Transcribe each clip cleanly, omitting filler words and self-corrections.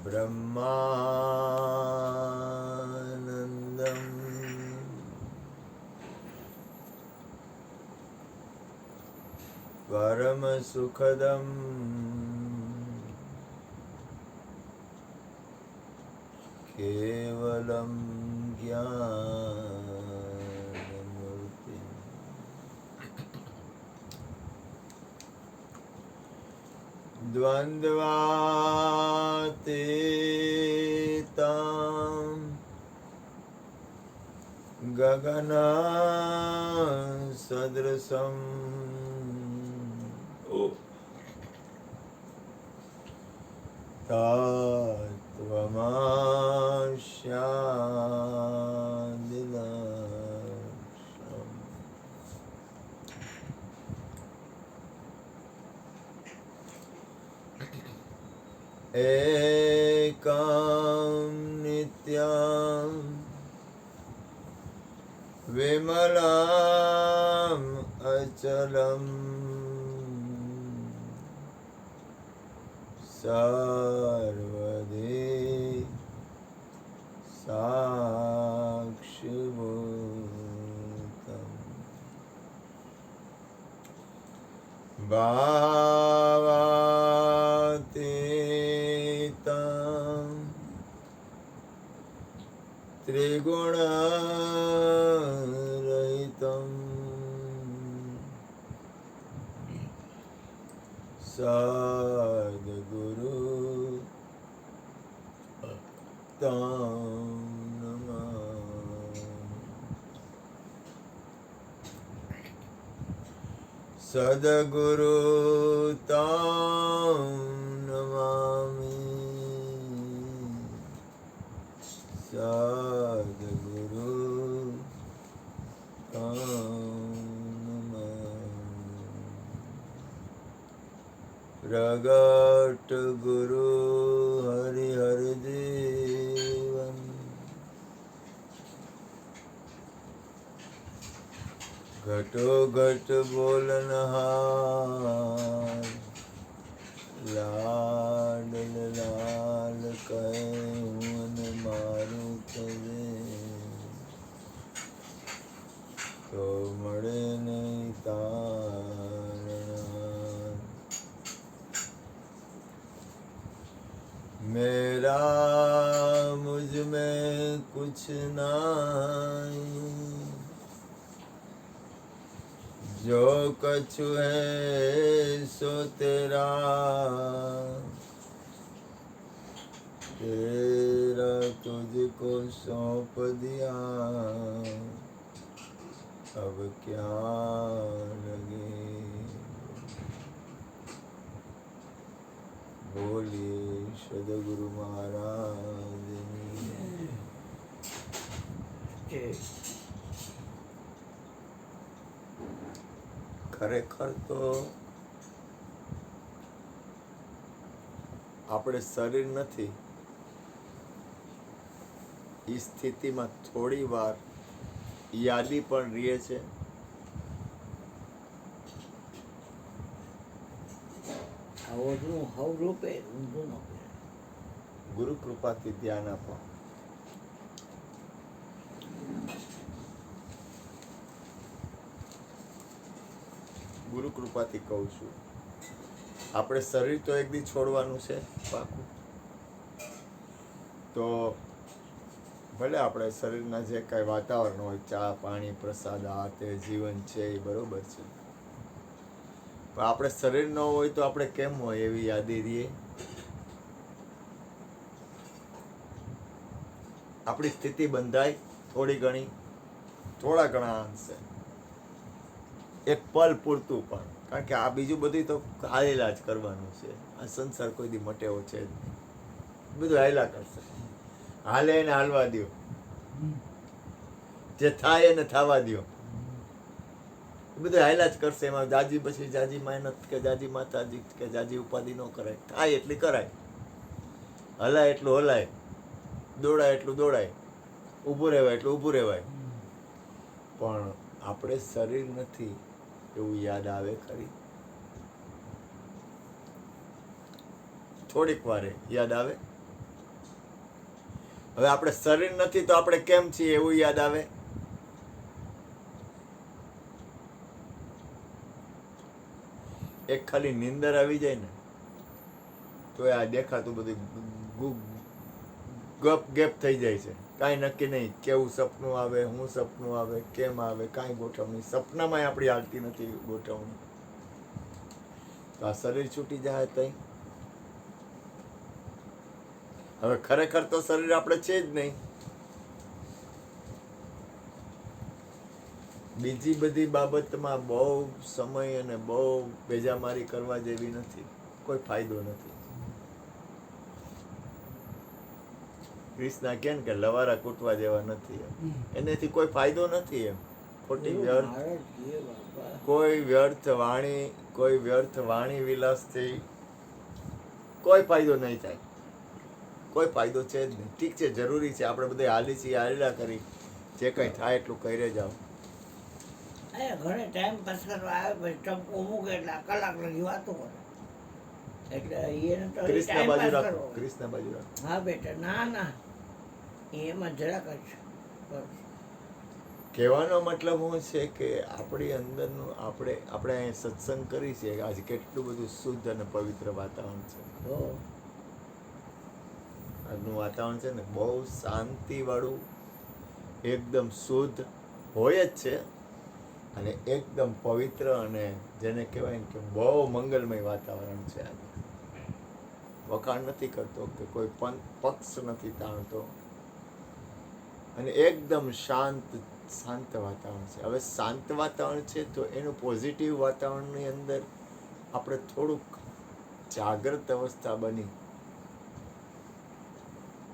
ब्रह्मानन्दं परमसुखदं केवलं ज्ञानमूर्तिम् द्वन्द्वातीतं गगनसदृशं तत्त्वमस्यादिलक्ष्यम् एकं नित्यं विमलम् अचलम् सर्वदि साक्षिभूतम् भावातीतं त्रिगुणरहितं सद्गुरु तं नमामि। सद्गुरु तं नमामि। सद्गुरु तं नमामि। प्रगट गुरु हरिहर जीवन घटो घट बोलनहार लाड लाल कहून मारू तजे तो मड़े नहीं तारणा मेरा मुझ में कुछ नहीं जो कछु है सो तेरा तेरा तुझको सौंप दिया अब क्या लगे। बोलिए सद्गुरु महाराज की। ખરેખર તો આપણે શરીર નથી એ સ્થિતિમાં થોડી વાર યાદી પણ રહે છે। ગુરુ કૃપાથી ધ્યાન આપો। ગુરુ કૃપાથી કહું છું આપણે શરીર તો એક દી છોડવાનું છે પાકું। તો ભલે આપણે શરીરના જે કાંઈ વાતાવરણ હોય ચા પાણી પ્રસાદ આ તે જીવન છે એ બરોબર છે પણ આપણે શરીર ન હોય તો આપણે કેમ હોય એવી યાદી રહીએ। આપણી સ્થિતિ બંધાય થોડી ઘણી થોડા ઘણા અંશે એક પલ પૂરતું પણ કારણ કે આ બીજું બધું તો હાલેલા જ કરવાનું છે। આ સંસાર કોઈ દી મટેવો છે જ નહીં બધું હાયલા કરશે હાલે એને હાલવા દો જે થાય એને થવા દો બધું હાયલા જ કરશે એમાં જાજી પછી જાજી મહેનત કે જાજી માતાજી કે જાજી ઉપાધિ ન કરાય થાય એટલી કરાય હલાય એટલું હલાય દોડાય એટલું દોડાય ઊભું રહેવાય એટલું ઊભું રહેવાય પણ આપણે શરીર નથી એવું યાદ આવે ખરી થોડીક વારે યાદ આવે હવે આપણે શરીર નથી તો આપણે કેમ છીએ એવું યાદ આવે? એક ખાલી નીંદર આવી જાય ને તો આ દેખાતું બધું ગપ ગેપ થઈ જાય છે. કાંઈ નક્કી નહીં, કેવું સપનું આવે, શું સપનું આવે, કેમ આવે, કાંઈ ગોઠવણી. સપનામાં આપણી હાલતી નથી ગોઠવણી. તો આ શરીર છૂટી જાય તઈ. હવે ખરેખર તો શરીર આપણે છે જ નહીં. બીજી બધી બાબતમાં બહુ સમય અને બહુ ભેજામારી કરવા જેવી નથી. કોઈ ફાયદો નથી. કૃષ્ણ કહે કે લવારા કૂટવા જેવા નથી. એનાથી કોઈ ફાયદો નથી. એમ ખોટી કોઈ વ્યર્થ વાણી વિલાસથી કોઈ ફાયદો નહીં થાય. કોઈ ફાયદો છે જ નહીં. ઠીક છે, જરૂરી છે, આપણે બધા હાલી છીએ, હાલ્યા કરી, જે કંઈ થાય એટલું કરી જાઓ. ઘરે ટાઈમ પાસ કરવા આવે પછી ટપકો મૂકે એટલે કલાક લગી વાતો કરે. એટલે એને તો કૃષ્ણ બાજુ રાખો, કૃષ્ણ બાજુ રાખો. હા બેટા, ના એમાં જરાક જ. કહેવાનો મતલબ શું છે કે આપણી અંદરનું આપણે અહીંયા સત્સંગ કરી છે. આજે કેટલું બધું શુદ્ધ અને પવિત્ર વાતાવરણ છે. આજનું વાતાવરણ છે ને બહુ શાંતિવાળું, એકદમ શુદ્ધ હોય જ છે, અને એકદમ પવિત્ર, અને જેને કહેવાય ને કે બહુ મંગલમય વાતાવરણ છે. આજે વખાણ નથી કરતો કે કોઈ પક્ષ નથી તાણતો, અને એકદમ શાંત વાતાવરણ છે. હવે શાંત વાતાવરણ છે તો એનું પોઝિટિવ વાતાવરણની અંદર આપણે થોડુંક જાગ્રત અવસ્થા બની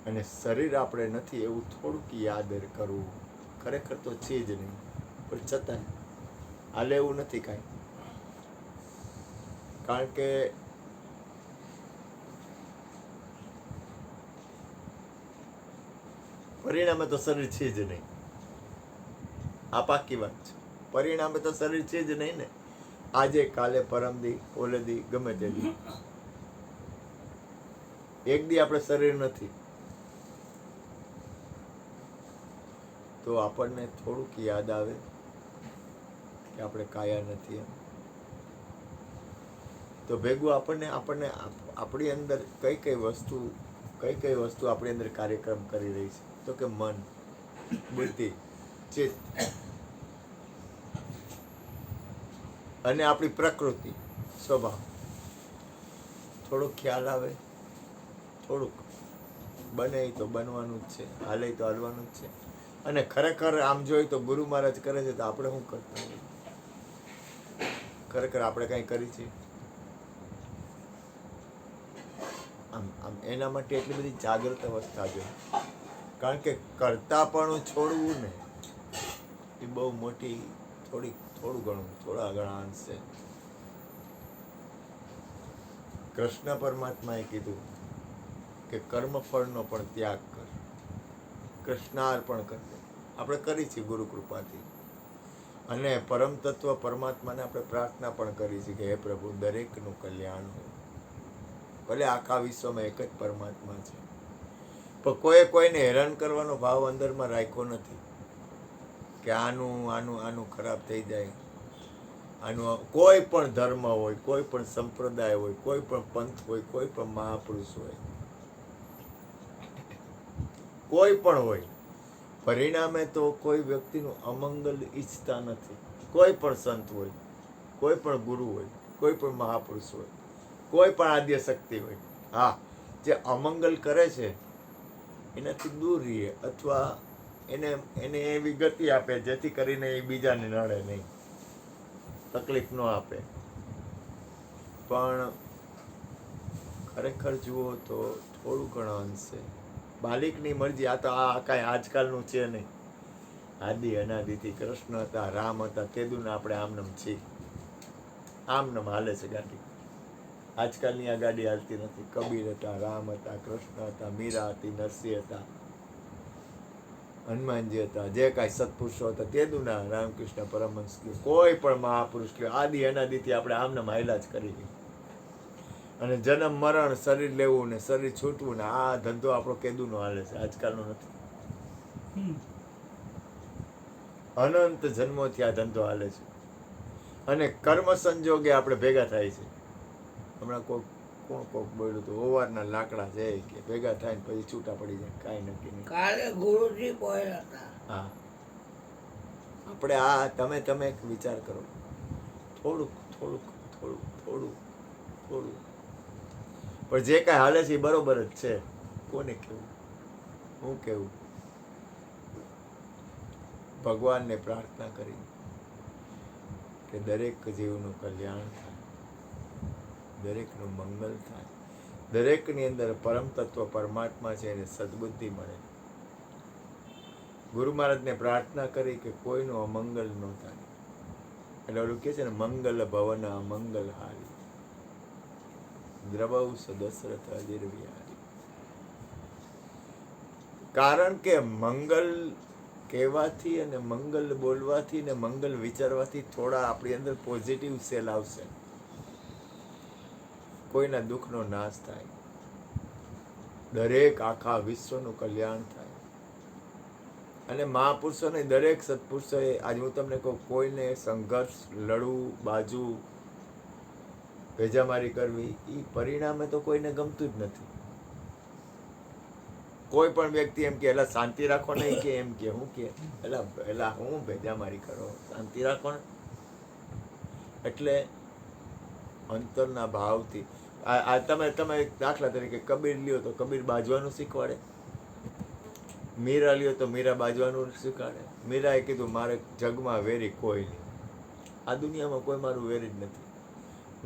અને શરીર આપણે નથી એવું થોડુંક યાદ કરવું. ખરેખર તો છે જ નહીં, પણ છતાં હાલે એવું નથી કાંઈ. કારણ કે પરિણામે તો શરીર છે જ નહીં. આ પાકી વાત છે. પરિણામે તો શરીર છે જ નહીં ને. આજે, કાલે, પરમદી, ઓલેદી, ગમે તે દી, એક દી આપણે શરીર નથી તો આપણને થોડુંક યાદ આવે કે આપણે કાયા નથી. એમ તો ભેગું આપણને આપણી અંદર કઈ કઈ વસ્તુ આપણી અંદર કાર્યક્રમ કરી રહી છે. તો કે મન, બુદ્ધિ, ચિત્ત અને આપણી પ્રકૃતિ, સ્વભાવ. થોડોક ખ્યાલ આવે, થોડુંક બને તો બનવાનું જ છે, હાલે તો હાલવાનું જ છે. અને ખરેખર આમ જોઈએ તો ગુરુ મહારાજ કરે છે તો આપણે શું કરતા હોઈએ? ખરેખર આપણે કાંઈ કરી છે? આમ એના માટે એટલી બધી જાગૃત અવસ્થા જોઈએ. કારણ કે કરતાપણું છોડવું ને એ બહુ મોટી થોડા ઘણા અંશે. કૃષ્ણ પરમાત્માએ કીધું કે કર્મફળનો પણ ત્યાગ કર, કૃષ્ણાર્પણ કર. આપણે કરી છે ગુરુ કૃપાથી, અને પરમ તત્વ પરમાત્માને આપણે પ્રાર્થના પણ કરી છે કે હે પ્રભુ, દરેકનું કલ્યાણ હોય. ભલે આખા વિશ્વમાં એક જ પરમાત્મા છે, પણ કોઈને હેરાન કરવાનો ભાવ અંદરમાં રાખ્યો નથી કે આનું ખરાબ થઈ જાય. આનું કોઈ પણ ધર્મ હોય, કોઈ પણ સંપ્રદાય હોય, કોઈ પણ પંથ હોય, કોઈ પણ મહાપુરુષ હોય, કોઈ પણ હોય, પરિણામે તો કોઈ વ્યક્તિનું અમંગલ ઈચ્છતા નથી. કોઈ પણ સંત હોય, કોઈ પણ ગુરુ હોય, કોઈ પણ મહાપુરુષ હોય, કોઈ પણ આદ્ય શક્તિ હોય. હા, જે અમંગલ કરે છે એનાથી દૂર રહીએ, અથવા એને એવી ગતિ આપે જેથી કરીને એ બીજાને નડે નહીં, તકલીફ ન આપે. પણ ખરેખર જુઓ તો થોડું ઘણા અંશે માલિકની મરજી. આ તો કાંઈ આજકાલનું છે નહીં. આદિ અનાદિથી કૃષ્ણ હતા, રામ હતા, તેદુના આપણે આમનામ છીએ. આમનામ હાલે છે ગાડી. આજકાલની આ ગાડી હાલતી નથી. કબીર હતા, રામ હતા, કૃષ્ણ હતા, મીરા હતી, નરસિંહ હતા, હનુમાનજી હતા, જે કાંઈ સત્પુરુષો હતા, તેદુના રામકૃષ્ણ પરમહંસ કયો, કોઈ પણ મહાપુરુષ કયો, આદિ અનાદિથી આપણે આમનામ હાલ્યા જ કરી. અને જન્મ મરણ, શરીર લેવું ને શરીર છૂટવું ને આ ધંધો આપણો કેદુનો હાલે છે, આજકાલનો નથી. અનંત જન્મોથી આ ધંધો હાલે છે અને કર્મ સંજોગે આપણે ભેગા થાય છે. હમણાં કોક બોલ્યું હતું, ઓવારના લાકડા છે કે ભેગા થાય ને પછી છૂટા પડી જાય, કાંઈ નક્કી નહીં. કાલે ગુરુજી બોલ્યા હતા. હા, આપણે તમે એક વિચાર કરો, થોડુંક પણ જે કાંઈ હાલે છે એ બરોબર જ છે. કોને કેવું, હું કેવું? ભગવાનને પ્રાર્થના કરી કે દરેક જીવનું કલ્યાણ થાય, દરેકનું મંગલ થાય, દરેકની અંદર પરમ તત્વ પરમાત્મા છે એને સદબુદ્ધિ મળે. ગુરુ મહારાજને પ્રાર્થના કરી કે કોઈનું અમંગલ ન થાય. એટલે ઓલું કહે છે ને, મંગલ ભવન અમંગલ હારી, દ્રવૌ સદશરથ અજીર વિહારી. કારણ કે મંગલ કહેવાથી અને મંગલ બોલવાથી ને મંગલ વિચારવાથી થોડા આપણી અંદર પોઝિટિવ સેલ આવશે, કોઈના દુઃખનો નાશ થાય, દરેક આખા વિશ્વનું કલ્યાણ થાય. અને મહાપુરુષોને દરેક સત્પુરુષોએ, આજે હું તમને કહું, કોઈને સંઘર્ષ, લડવું, બાજવું, ભેજામારી કરવી, એ પરિણામે તો કોઈને ગમતું જ નથી. કોઈ પણ વ્યક્તિ એમ કે એલા શાંતિ રાખો નહીં, કે એમ કે હું કે એલા હું ભેજામારી કરો, શાંતિ રાખો ને. એટલે અંતરના ભાવથી તમે દાખલા તરીકે કબીર લ્યો તો કબીર બાજવાનું શીખવાડે, મીરા લ્યો તો મીરા બાજવાનું શીખવાડે. મીરાએ કીધું મારે જગમાં વેરી કોઈ નહીં, આ દુનિયામાં કોઈ મારું વેરી જ નથી.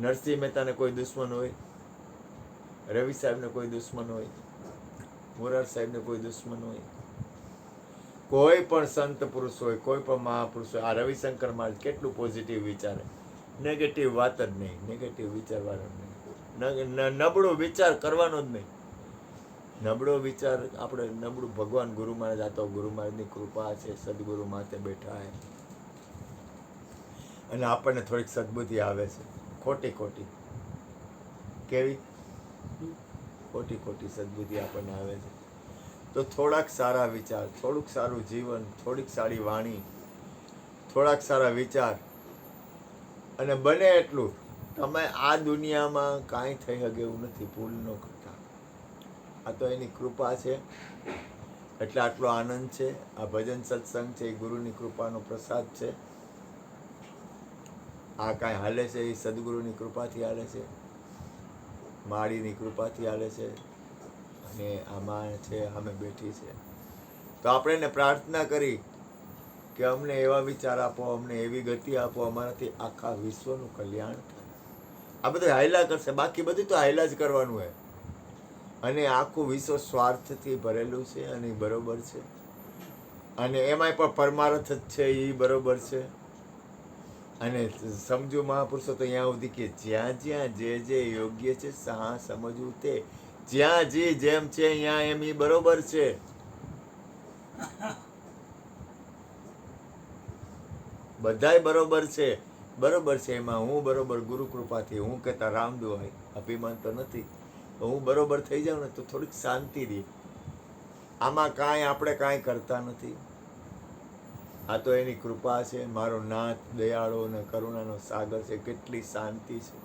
નરસિંહ મહેતાને કોઈ દુશ્મન હોય, રવિ સાહેબને કોઈ દુશ્મન હોય, મોરાર સાહેબને કોઈ દુશ્મન હોય, કોઈ પણ સંત પુરુષ હોય, કોઈ પણ મહાપુરુષ હોય. આ રવિશંકર મહારાજ કેટલું પોઝિટિવ વિચારે, નેગેટિવ વાત જ નહીં, નેગેટિવ વિચારવાનું નહીં, નબળો વિચાર કરવાનો જ નહીં. નબળો વિચાર આપણે નબળું, ભગવાન ગુરુ મહારાજ, આ તો ગુરુ મહારાજની કૃપા છે, સદગુરુ માથે બેઠા હે અને આપણને થોડીક સદબુદ્ધિ આવે છે. ખોટી કેવી ખોટી સદબુદ્ધિ આપણને આવે છે. તો થોડાક સારા વિચાર, થોડુંક સારું જીવન, થોડીક સારી વાણી, થોડાક સારા વિચાર, અને બને એટલું તમે આ દુનિયામાં કાંઈ થઈ શકે એવું નથી, ભૂલ ન કરતા. આ તો એની કૃપા છે, એટલે આટલો આનંદ છે. આ ભજન સત્સંગ છે એ ગુરુની કૃપાનો પ્રસાદ છે. આ કાંઈ હાલે છે એ સદગુરુની કૃપાથી હાલે છે, માળીની કૃપાથી હાલે છે, અને આમાં છે અમે બેઠી છે. તો આપણે એને પ્રાર્થના કરી કે અમને એવા વિચાર આપો, અમને એવી ગતિ આપો, અમારાથી આખા વિશ્વનું કલ્યાણ થાય. આ બધું હાયલા કરશે, બાકી બધું તો હાયલા જ કરવાનું હોય. અને આખું વિશ્વ સ્વાર્થથી ભરેલું છે અને એ બરોબર છે, અને એમાંય પણ પરમાર્થ જ છે એ બરોબર છે. અને સમજુ મહાપુરુષો તો અહીંયા સુધી કે જ્યાં જ્યાં જે યોગ્ય છે સા સમજવું તે, જ્યાં જે જેમ છે અહીંયા એમ એ બરોબર છે. બધાય બરોબર છે, એમાં હું બરોબર ગુરુ કૃપાથી, હું કહેતા રામદુ હોય, અભિમાન તો નથી. હું બરોબર થઈ જાઉં ને તો થોડીક શાંતિ રહે. આમાં કાંઈ આપણે કાંઈ કરતા નથી, આ તો એની કૃપા છે. મારો નાથ દયાળો અને કરુણાનો સાગર છે, કેટલી શાંતિ છે.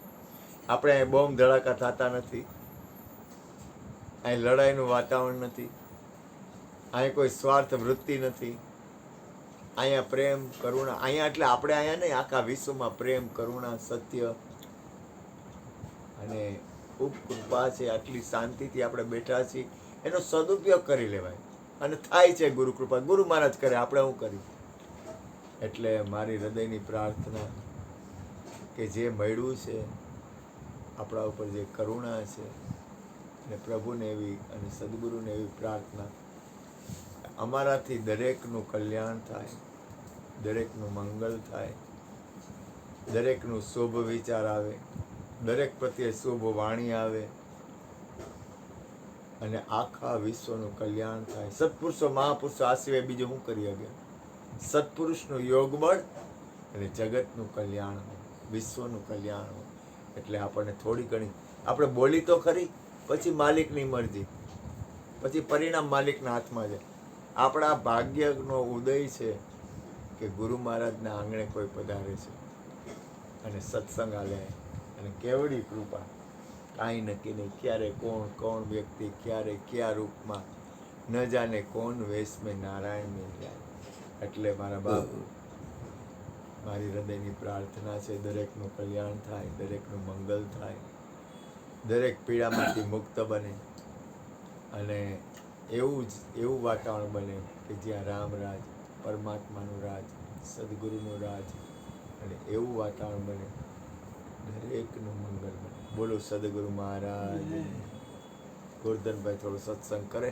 આપણે અહીં બોમ્બ ધડાકા થતા નથી, અહીં લડાઈનું વાતાવરણ નથી, અહીં કોઈ સ્વાર્થ વૃત્તિ નથી. અહીંયા પ્રેમ, કરુણા, અહીંયા એટલે આપણે અહીંયા નહીં, આખા વિશ્વમાં પ્રેમ, કરુણા, સત્ય અને ખૂબ કૃપા છે. આટલી શાંતિથી આપણે બેઠા છીએ, એનો સદુપયોગ કરી લેવાય. અને થાય છે ગુરુ કૃપા, ગુરુ મહારાજ કરે, આપણે શું કરી. એટલે મારી હૃદયની પ્રાર્થના કે જે મળ્યું છે આપણા ઉપર, જે કરુણા છે, અને પ્રભુને એવી અને સદગુરુને એવી પ્રાર્થના, અમારાથી દરેકનું કલ્યાણ થાય, દરેકનું મંગલ થાય, દરેકનું શુભ વિચાર આવે, દરેક પ્રત્યે શુભ વાણી આવે, અને આખા વિશ્વનું કલ્યાણ થાય. સત્પુરુષો મહાપુરુષો આ સિવાય બીજું શું કરી શકે? સત્પુરુષનું યોગ બળ અને જગતનું કલ્યાણ હોય, વિશ્વનું કલ્યાણ હોય. એટલે આપણને થોડી ઘણી આપણે બોલી તો ખરી, પછી માલિકની મરજી, પછી પરિણામ માલિકના હાથમાં છે. આપણા ભાગ્યનો ઉદય છે કે ગુરુ મહારાજના આંગણે કોઈ પધારે છે અને સત્સંગ આલે, અને કેવડી કૃપા, કાંઈ નક્કી નહીં, ક્યારે કોણ વ્યક્તિ ક્યારે કયા રૂપમાં, ન જાને કોણ વેશ મેં નારાયણ મેં જાય. એટલે મારા બાપ, મારી હૃદયની પ્રાર્થના છે દરેકનું કલ્યાણ થાય, દરેકનું મંગલ થાય, દરેક પીડામાંથી મુક્ત બને, અને એવું વાતાવરણ બને કે જ્યાં રામ રાજ, પરમાત્માનું રાજ, સદગુરુનું રાજ, અને એવું વાતાવરણ બને દરેકનું મંગલ બને. બોલો સદગુરુ મહારાજ. ગોરધનભાઈ થોડો સત્સંગ કરે.